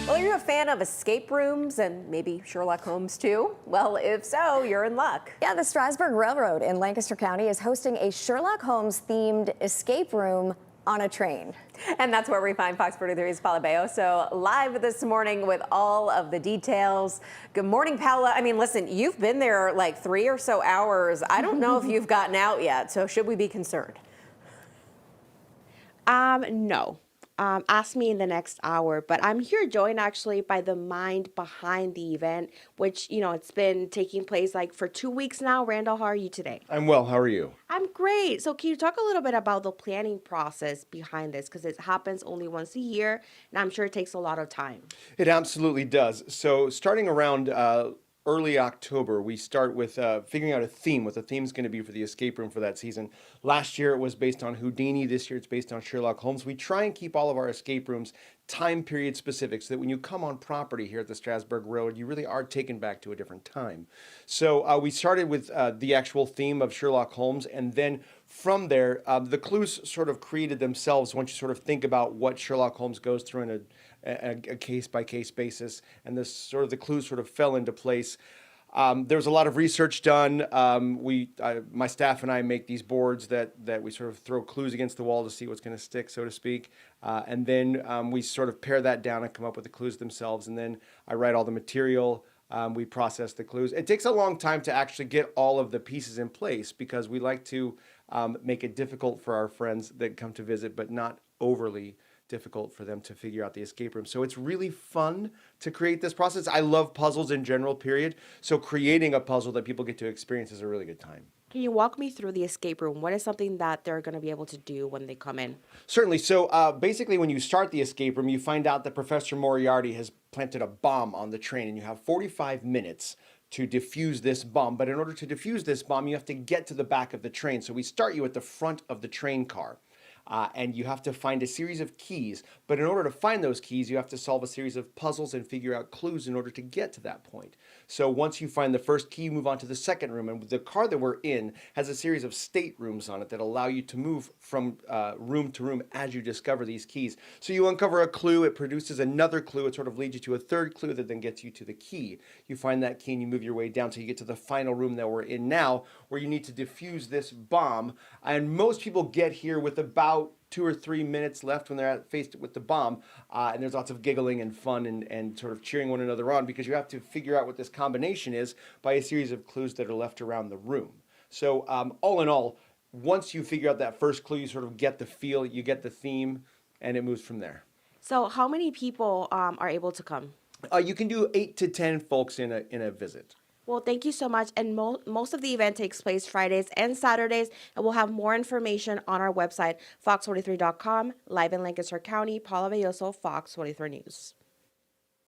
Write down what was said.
Well, are you a fan of escape rooms and maybe Sherlock Holmes too? Well, if so, you're in luck. Yeah, the Strasburg Railroad in Lancaster County is hosting a Sherlock Holmes-themed escape room on a train. And that's where we find Fox 43's Paula Bayoso live this morning with all of the details. Good morning, Paula. I mean, listen, you've been there like 3 or so hours. I don't know if you've gotten out yet, so should we be concerned? No. Ask me in the next hour, but I'm here joined actually by the mind behind the event, which, it's been taking place like for 2 weeks now. Randall, how are you today? I'm well. How are you? I'm great. So can you talk a little bit about the planning process behind this? Because it happens only once a year, and I'm sure it takes a lot of time. It absolutely does. So starting around early October, we start with figuring out a theme, what the theme's going to be for the escape room for that season. Last year it was based on Houdini. This year it's based on Sherlock Holmes. We try and keep all of our escape rooms time period specific so that when you come on property here at the Strasburg Railroad, you really are taken back to a different time. So we started with the actual theme of Sherlock Holmes, and then from there, the clues sort of created themselves once you sort of think about what Sherlock Holmes goes through in a case-by-case basis, and the clues sort of fell into place. There was a lot of research done. My staff and I make these boards that we sort of throw clues against the wall to see what's going to stick, so to speak. And then we sort of pare that down and come up with the clues themselves. And then I write all the material. We process the clues. It takes a long time to actually get all of the pieces in place because we like to make it difficult for our friends that come to visit, but not overly difficult for them to figure out the escape room. So it's really fun to create this process. I love puzzles in general, period. So creating a puzzle that people get to experience is a really good time. Can you walk me through the escape room? What is something that they're going to be able to do when they come in? Certainly. So basically, when you start the escape room, you find out that Professor Moriarty has planted a bomb on the train, and you have 45 minutes to defuse this bomb. But in order to defuse this bomb, you have to get to the back of the train. So we start you at the front of the train car. And you have to find a series of keys. But in order to find those keys, you have to solve a series of puzzles and figure out clues in order to get to that point. So once you find the first key, you move on to the second room. And the car that we're in has a series of staterooms on it that allow you to move from room to room as you discover these keys. So you uncover a clue, it produces another clue, it sort of leads you to a third clue that then gets you to the key. You find that key and you move your way down till you get to the final room that we're in now, where you need to defuse this bomb. And most people get here with about 2 or 3 minutes left when they're faced with the bomb, and there's lots of giggling and fun and sort of cheering one another on because you have to figure out what this combination is by a series of clues that are left around the room. So all in all, once you figure out that first clue, you sort of get the feel, you get the theme, and it moves from there. So how many people are able to come? You can do 8 to 10 folks in a visit. Well, thank you so much. And most of the event takes place Fridays and Saturdays, and we'll have more information on our website, fox43.com. Live in Lancaster County, Paula Bayoso, Fox 43 News.